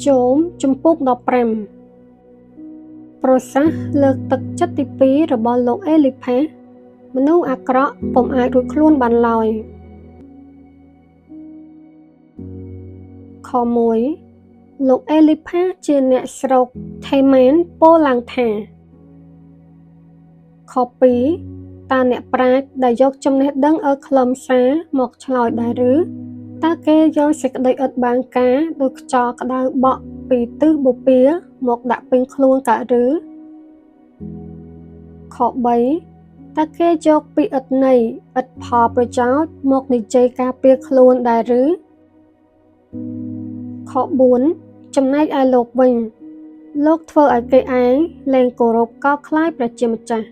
ជោមជំពូក15ប្រសាសន៍លើកទឹកចិត្តទី2របស់លោកអេលីផាសមនុស្សអាក្រក់ពុំអាចរួចខ្លួនបានឡើយខ1លោកអេលីផាសជាអ្នកស្រុកថេម៉ានពោលឡើងថាខ2តើអ្នកប្រាជ្ញដែលយកចំណេះដឹងឲ្យខ្លឹមសារមកឆ្លើយដែរឬតើគេយកសេចក្តីឥតបាងការដោយខ្យល់ក្តៅបក់ពីទិសបូព៌ាមកដាក់ពេញខ្លួនកើតឬខ3តើគេយកពីឥតន័យឥតផលប្រយោជន៍មកនិយាយការពារខ្លួនដែរឬខ4ចំណែកឯលោកវិញលោកធ្វើឲ្យគេឯងលែងគោរពកោតខ្លាចព្រះជាម្ចាស់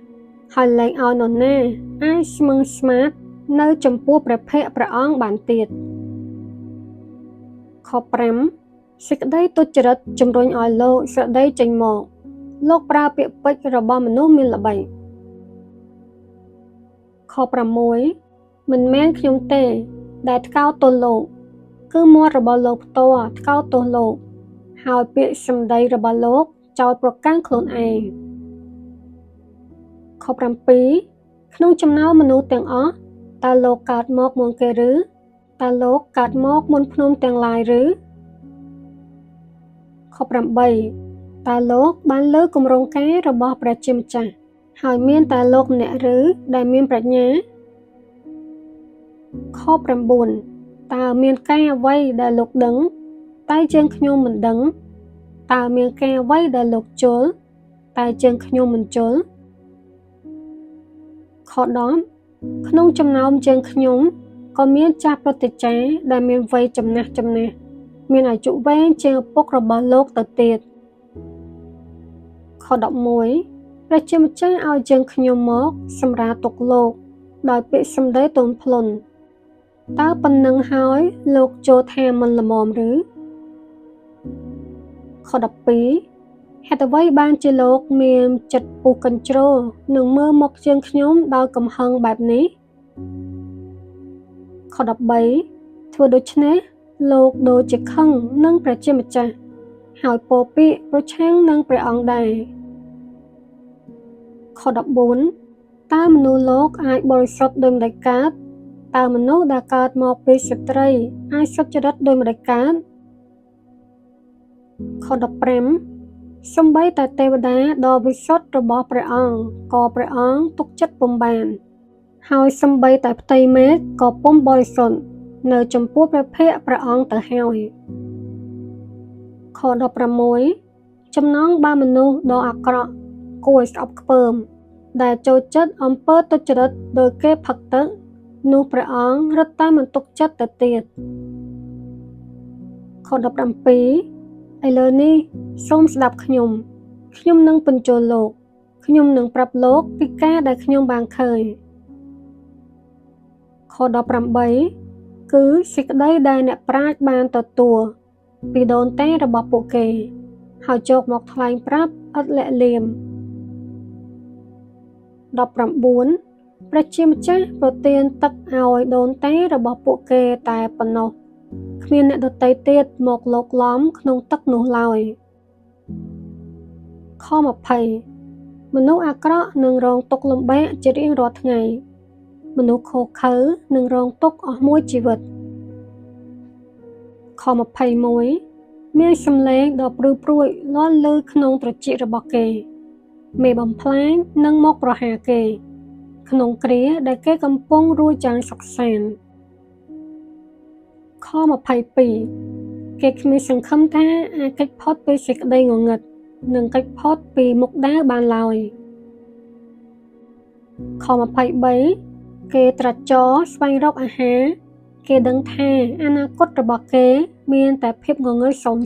ហើយលែងឲ្យនរណាអាចស្មឹងស្មាតនៅចំពោះព្រះភ័ក្ត្រព្រះអង្គបានទៀតខ5សេចក្តីទុច្ចរិតជំរុញឲ្យលោកស្រដីចេញមកលោកប្រើពាក្យពេចន៍របស់មនុស្សមានល្បីខ6មិនមែនខ្ញុំទេដែលថ្កោលទោសលោកគឺមាត់របស់លោកផ្ទាល់ថ្កោលទោសលោកហើយពាក្យសម្ដីរបស់លោកចោទប្រកាន់ខ្លួនឯងខ7ក្នុងចំណោមមនុស្សទាំងអស់តើលោកកើតមកមុនគេឬតើលោកកើតមកមុនភ្នំទាំងឡាយឬខ8តើលោកបានលើគម្រោងការរបស់ព្រះជាម្ចាស់ហើយមានតើលោកម្នាក់ឬដែលមានប្រាជ្ញាខ9តើមានការអ្វីដែលលោកដឹងតែយើងខ្ញុំមិនដឹងតើមានការអ្វីដែលលោកជល់តែយើងខ្ញុំមិនជល់ខ10ក្នុងចំណោមយើងខ្ញុំក៏មានចាស់ព្រឹទ្ធាចារ្យដែលមានវ័យចំណាស់មានអាយុវែងជាងឪពុករបស់លោកទៅទៀតខ11ព្រះជាម្ចាស់ឲ្យយើងខ្ញុំមកសម្រាលទុកលោកដោយពាក្យសម្ដីទន់ភ្លន់តើប៉ុណ្្នឹងហើយលោកចូលថាមិនល្មមឬខ12ហេតុអ្វីបានជាលោកមានចិត្តពុះកញ្ជ្រោលនឹងមើលមកយើងខ្ញុំដោយកំហឹងបែបនេះខ13ធ្វើដូច្នេះលោកដូចជាខឹងនឹងព្រះជាម្ចាស់ហើយពោលពាក្យប្រឆាំងនឹងព្រះអង្គដែរខ14តើមនុស្សលោកអាចបរិសុទ្ធដូចម្តេចកើតតើមនុស្សដែលកើតមកពីស្ត្រីអាចសុចរិតដូចម្តេចកើតខ15សូម្បីតែទេវតាដ៏វិសុទ្ធរបស់ព្រះអង្គក៏ព្រះអង្គទុកចិត្តពុំបានហើយសូម្បីតែផ្ទៃមេឃក៏ពុំបរិសុទ្ធនៅចំពោះព្រះភ័ក្ត្រព្រះអង្គទៅហើយខ16ចំណងបាមនុស្សដ៏អាក្រក់គួរឲ្យស្អប់ខ្ពើមដែលចូលចិត្តអំពើទុច្ចរិតដោយគេផឹកទឹកនោះព្រះអង្គរឹតតែមិនទុកចិត្តទៅទៀតខ17ឥឡូវនេះសូមស្ដាប់ខ្ញុំនឹងបញ្ជូលលោកខ្ញុំនឹងប្រាប់លោកពីការដែលខ្ញុំបានឃើញខ18គឺសេចក្តីដែលអ្នកប្រាជ្ញបានទទួលពីដូនតារបស់ពួកគេហើយយកមកថ្លែងប្រាប់ឥតលាក់លៀម19ព្រះជាម្ចាស់ប្រទានទឹកឲ្យដូនតារបស់ពួកគេតែប៉ុណ្ណោះគ្មានអ្នកដទៃទៀតមកលោកឡំក្នុងទឹកនោះឡើយខ20មនុស្សអាក្រក់នឹងរងទុក្ខលំបាកជារៀងរាល់ថ្ងៃមនុស្សខូខើនឹងរងទុក្ខអស់មួយជីវិតខ21មានសំឡេងដ៏ព្រឺព្រួយលាន់ឮក្នុងត្រចៀករបស់គេមេបំផ្លាញនឹងមកប្រហារគេក្នុងគ្រាដែលគេកំពុងរួចយ៉ាងសុខសាន្តខ22គេគ្មានសង្ឃឹមថាអាចគេចផុតពីសេចក្តីងងឹតនិងគេចផុតពីមុខដាវបានឡើយខ23គេត្រាច់ចរស្វែងរកអាហារគេដឹងថាអនាគតរបស់គេមានតែភាពងងឹតសុង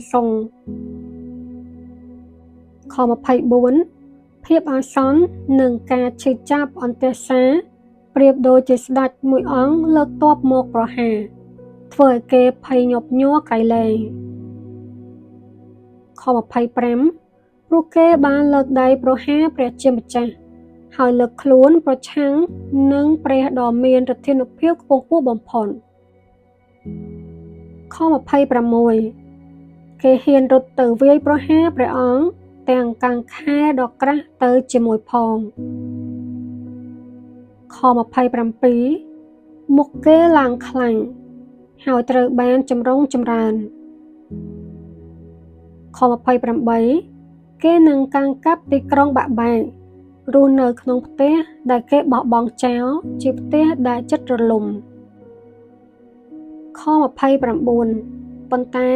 ខ24ភាពអាសន្ននិងការឈឺចាប់អន្ទះសារប្រៀបដូចជាស្ដេចមួយអង្គលើកទ័ពមកប្រហារធ្វើឲ្យគេភ័យញាប់ញ័រក្រៃលែងខ25ព្រោះគេបានលើកដៃប្រហារព្រះជាម្ចាស់ហើយលើកខ្លួនប្រឆាំងនឹងព្រះដ៏មានឫទ្ធានុភាពខ្ពង់ខ្ពស់បំផុតខ26 គេហ៊ានរត់ទៅវាយប្រហារព្រះអង្គទាំងកាំងខែដ៏ក្រាស់ទៅជាមួយផងខ27មុខគេឡើងខ្លាញ់ហើយត្រូវបានចម្រុងចម្រើនខ28គេនឹងកាន់កាប់ទីក្រុងបាក់បែករស់នៅក្នុងផ្ទះដែលគេបោះបង់ចោលជាផ្ទះដែលជិតរលំខ29ប៉ុន្តែ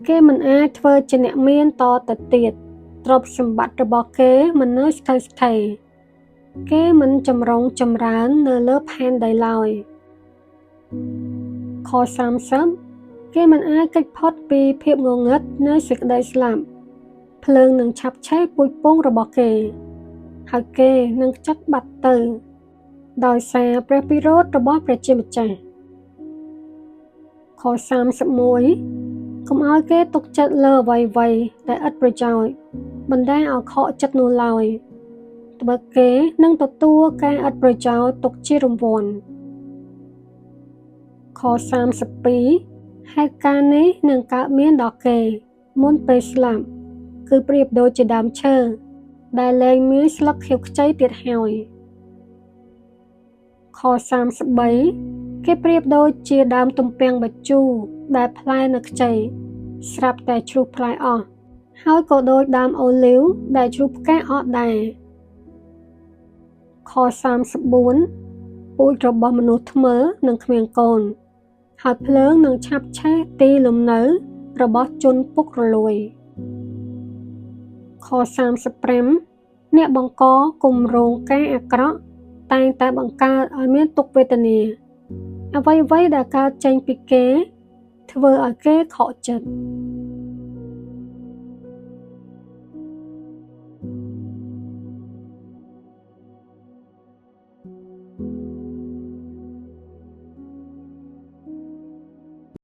គេមិនអាចធ្វើជាអ្នកមានតទៅទៀតទ្រព្យសម្បត្តិរបស់គេមិននៅស្ថិតស្ថេរគេមិនចម្រុងចម្រើននៅលើផែនដីឡើយខ30គេមិនអាចគេចផុតពីភាពងងឹតនៃសេចក្តីស្លាប់ភ្លើងនឹងឆាប់ឆេះពូជពងរបស់គេហើយគេនឹងខ្ចាត់បាត់ទៅដោយសារព្រះពិរោធរបស់ព្រះជាម្ចាស់ខ31កុំឲ្យគេទុកចិត្តលើអ្វីៗដែលឥតប្រយោជន៍បណ្ដាឲ្យខកចិត្តនោះឡើយត្បិតគេនឹងទទួលការឥតប្រយោជន៍ទុកជារង្វាន់ខ32ហេតុការណ៍នេះនឹងកើតមានដល់គេមុនពេលស្លាប់គឺប្រៀបដូចជាដើមឈើដែលលែងមានស្លឹកខៀវខ្ចីទៀតហើយខ33គេប្រៀបដូចជាដើមទំពាំងបាជូដែលផ្លែនៅខ្ចីស្រាប់តែជ្រុះផ្លែអស់ហើយក៏ដូចដើមអូលីវដែលជ្រុះផ្កាអស់ដែរខ34ពូជរបស់មនុស្សថ្មើរនឹងគ្មានកូនហើយភ្លើងនឹងឆាប់ឆេះទីលំនៅរបស់ជនពុករលួយខ35អ្នកបង្កគម្រោងការអាក្រក់តែងតែបង្កើតឲ្យមានទុក្ខវេទនាអ្វីៗដែលកើតចេញពីគេធ្វើឲ្យគេខកចិត្ត